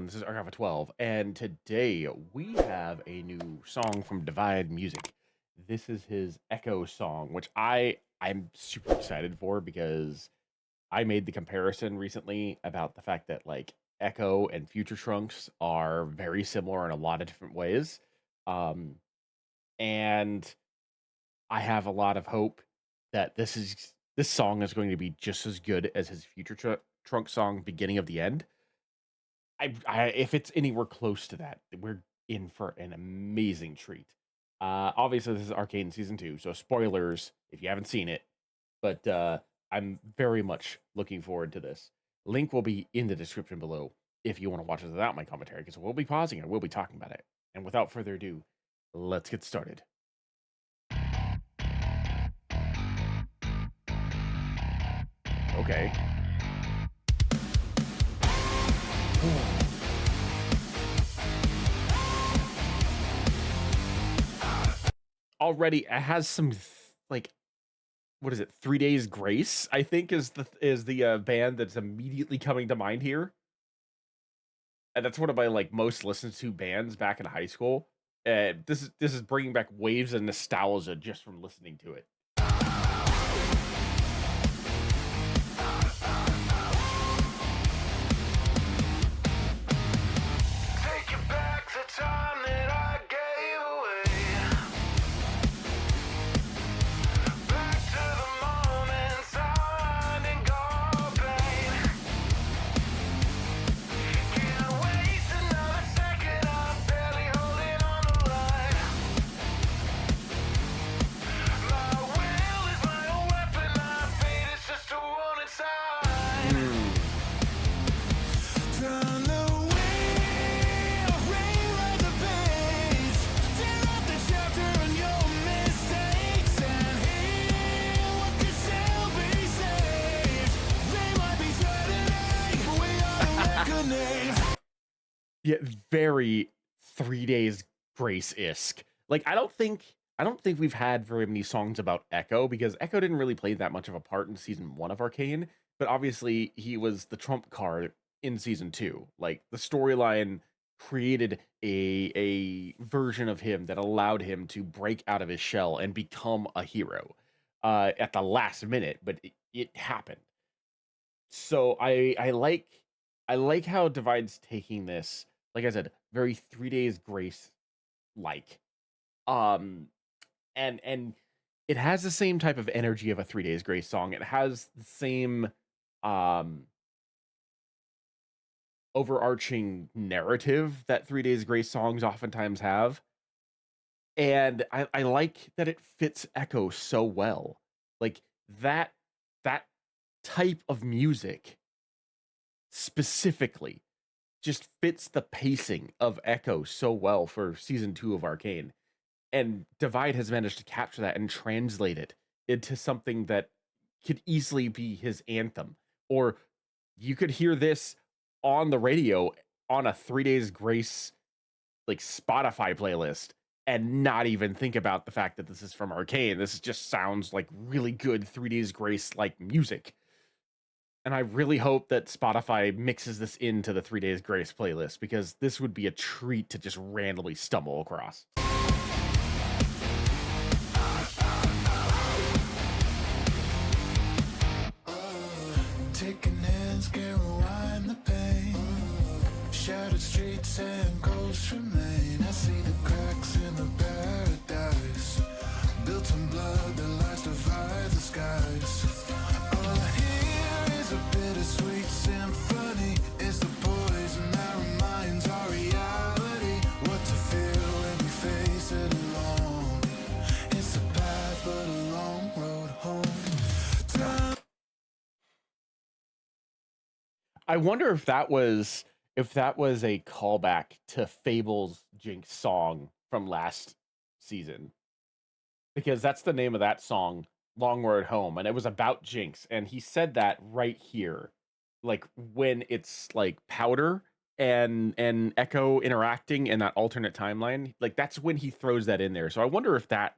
everyone. This is Arcane 12, and today we have a new song from Divide Music. This is his Ekko song, which I'm super excited for because I made the comparison recently about the fact that like Ekko and Future Trunks are very similar in a lot of different ways. Um, and I have a lot of hope that this song is going to be just as good as his Trunk song, Beginning of the End. If it's anywhere close to that, we're in for an amazing treat. Obviously, this is Arcane season 2, so spoilers if you haven't seen it. But I'm very much looking forward to this. Link will be in the description below if you want to watch it without my commentary, because we'll be pausing and we'll be talking about it. And without further ado, let's get started. Okay. Already, it has some like what is it? 3 Days Grace, I think is the band that's immediately coming to mind here. And that's one of my like most listened to bands back in high school. This is bringing back waves of nostalgia just from listening to it. Take you back to time that I gave away. Back to the moments I didn't go pain. Can't waste another second, I'm barely holding on the line. My will is my own weapon, my fate is just a warning sign. Turn the wheel, rewrite the page. Tear up the chapter on your mistakes and heal what could still be saved. They might be threatening, but we are the reckoning. Yeah, very 3 Days Grace-esque. Like I don't think we've had very many songs about Ekko because Ekko didn't really play that much of a part in season 1 of Arcane, but obviously he was the trump card in season 2. Like the storyline created a version of him that allowed him to break out of his shell and become a hero at the last minute, but it happened. So I like how Divide's taking this, like I said, very 3 Days Grace like. Um and it has the same type of energy of a 3 Days Grace song. It has the same um overarching narrative that 3 Days Grace songs oftentimes have. And I like that it fits Ekko so well. Like that that type of music specifically just fits the pacing of Ekko so well for season 2 of Arcane. And Divide has managed to capture that and translate it into something that could easily be his anthem. Or you could hear this on the radio on a 3 Days Grace like Spotify playlist and not even think about the fact that this is from Arcane. This just sounds like really good 3 Days Grace like music. And I really hope that Spotify mixes this into the 3 Days Grace playlist because this would be a treat to just randomly stumble across. Taking hands can't rewind the pain. Shattered streets and ghosts remain. I see the cracks in the paradise. Built on blood, the lights divide the skies. All I hear is a bittersweet symphony. It's the poison that reminds our reality what to feel when we face it alone. It's a path but a long road home. I wonder if that was a callback to Fable's Jinx song from last season. Because that's the name of that song, Long Road Home, and it was about Jinx, and he said that right here. Like when it's like Powder and Ekko interacting in that alternate timeline, like that's when he throws that in there. So I wonder if that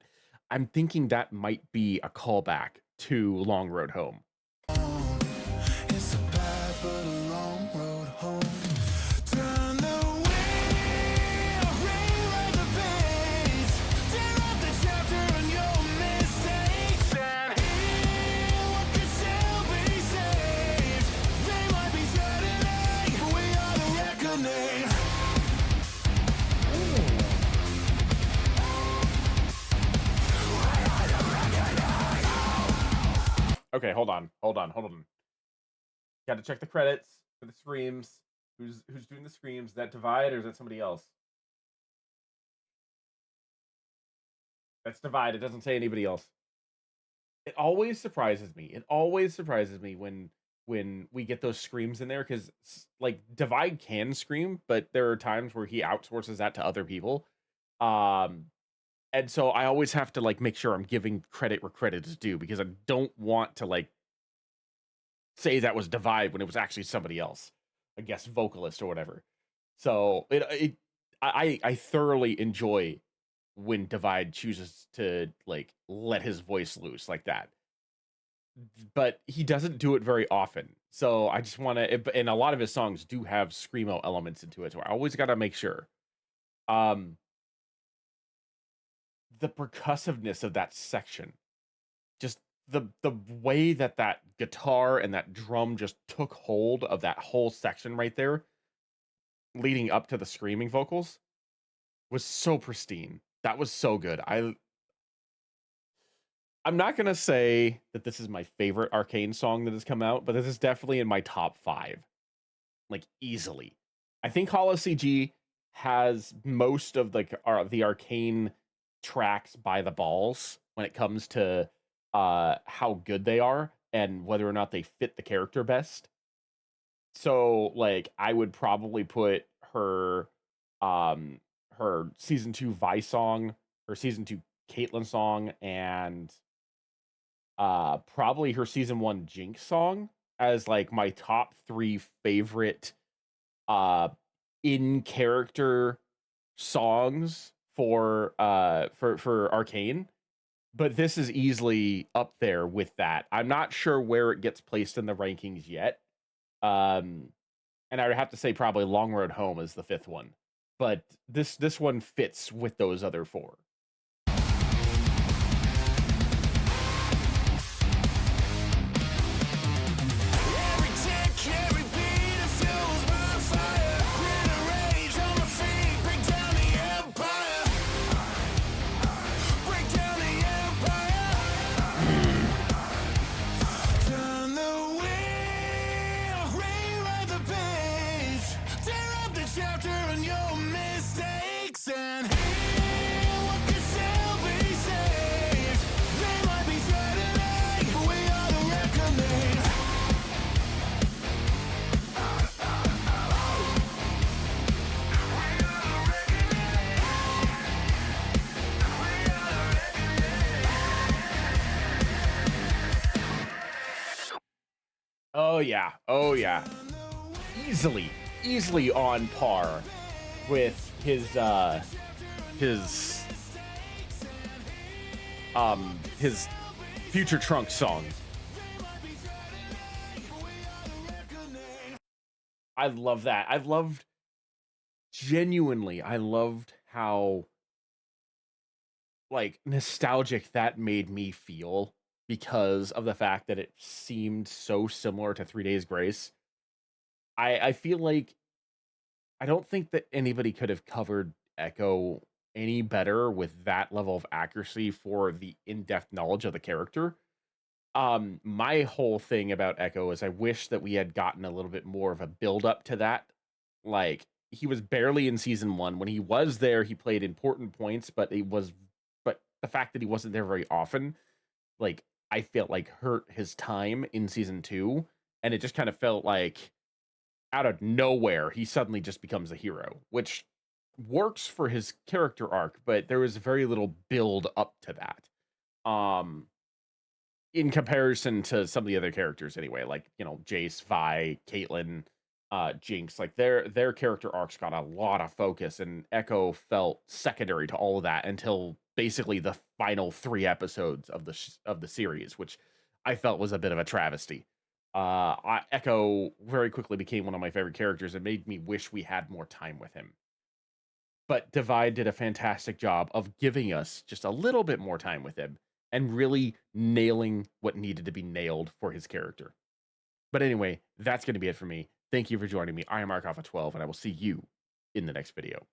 I'm thinking that might be a callback to Long Road Home. It's a path but a long road home. Turn Okay, hold on, hold on, hold on. Got to check the credits for the screams. Who's doing the screams? Is that Divide or is that somebody else? That's Divide. It doesn't say anybody else. It always surprises me. It always surprises me when we get those screams in there because like Divide can scream, but there are times where he outsources that to other people. Um, and so I always have to like make sure I'm giving credit where credit is due because I don't want to like say that was Divide when it was actually somebody else, a guest vocalist or whatever. So I thoroughly enjoy when Divide chooses to like let his voice loose like that. But he doesn't do it very often. So I just want to, and a lot of his songs do have screamo elements into it. So I always got to make sure. Um, the percussiveness of that section, just the way that that guitar and that drum just took hold of that whole section right there, leading up to the screaming vocals, was so pristine. That was so good. I'm not gonna say that this is my favorite Arcane song that has come out, but this is definitely in my top 5, like easily. I think Hollow CG has most of the Arcane tracks by the balls when it comes to how good they are and whether or not they fit the character best. So like I would probably put her um her season 2 Vi song, her season 2 Caitlyn song, and probably her season 1 Jinx song as like my top 3 favorite uh in character songs for Arcane. But this is easily up there with that. I'm not sure where it gets placed in the rankings yet. Um and I would have to say probably Long Road Home is the 5th one. But this one fits with those other 4. Every tick, every beat, it fuels my fire. Grit and rage on my feet, break down the empire. Break down the empire. Turn the wheel, rewrite the page. Tear up the chapter and your mistakes and heal what could still be saved. They might be threatening, but we are the reckoning. Oh yeah. Oh yeah. Easily, easily on par with his Future Trunks song. I love that. I loved how like nostalgic that made me feel because of the fact that it seemed so similar to 3 Days Grace. I feel like I don't think that anybody could have covered Ekko any better with that level of accuracy for the in-depth knowledge of the character. My whole thing about Ekko is I wish that we had gotten a little bit more of a build up to that. Like he was barely in season 1. When he was there, he played important points, but the fact that he wasn't there very often, like I felt like hurt his time in season 2, and it just kind of felt like out of nowhere he suddenly just becomes a hero, which works for his character arc, but there was very little build up to that. Um in comparison to some of the other characters anyway, like, you know, Jace, Vi, Caitlyn, Jinx, like their character arcs got a lot of focus, and Ekko felt secondary to all of that until basically the final 3 episodes of the series, which I felt was a bit of a travesty. Ekko very quickly became one of my favorite characters and made me wish we had more time with him. But Divide did a fantastic job of giving us just a little bit more time with him and really nailing what needed to be nailed for his character. But anyway, that's going to be it for me. Thank you for joining me. I am Arcane12, and I will see you in the next video.